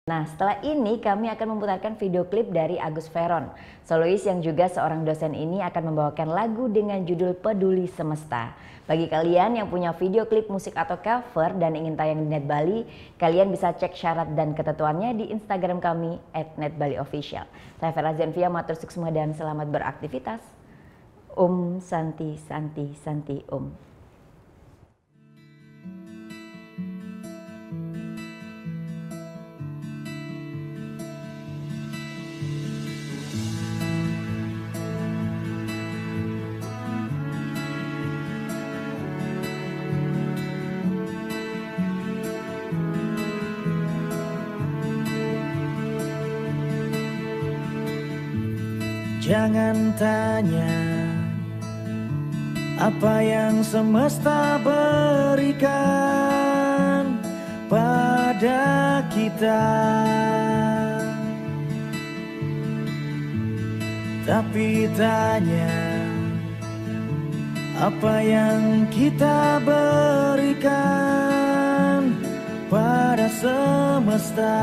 Nah, setelah ini kami akan memutarkan video klip dari Agus Veron. Solois yang juga seorang dosen ini akan membawakan lagu dengan judul Peduli Semesta. Bagi kalian yang punya video klip musik atau cover dan ingin tayang di Net Bali, kalian bisa cek syarat dan ketentuannya di Instagram kami @netbaliofficial. Saya Vera Zenvia, matur suksma dan selamat beraktivitas. Santi Santi Santi Jangan tanya apa yang semesta berikan pada kita, tapi tanya apa yang kita berikan pada semesta.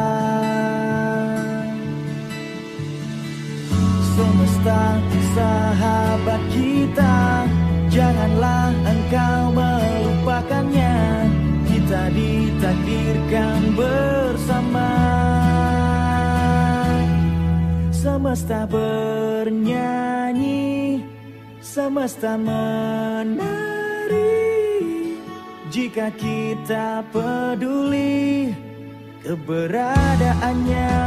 Semesta, sahabat kita, janganlah engkau melupakannya. Kita ditakdirkan bersama. Semesta bernyanyi, semesta menari. Jika kita peduli keberadaannya,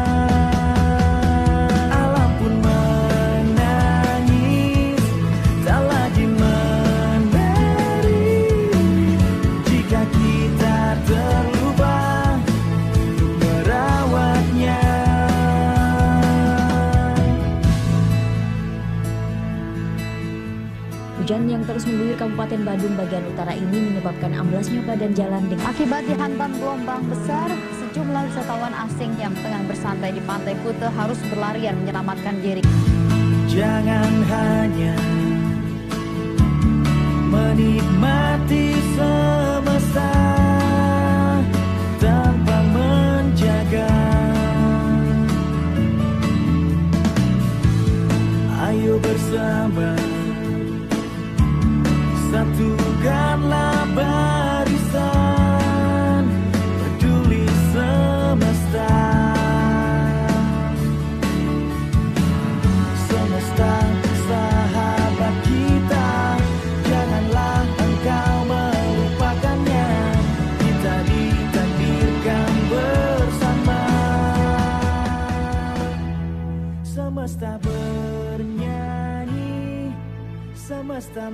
hujan yang terus mengguyur Kabupaten Badung bagian utara ini menyebabkan amblasnya badan jalan dengan akibat dihantam gelombang besar, sejumlah wisatawan asing yang tengah bersantai di Pantai Kuta harus berlarian menyelamatkan diri. Jangan hanya menikmati semesta tanpa menjaga. Ayo bersama satukanlah barisan, peduli semesta. Semesta, sahabat kita, janganlah engkau melupakannya. Kita ditakdirkan bersama. Semesta bernyanyi, semesta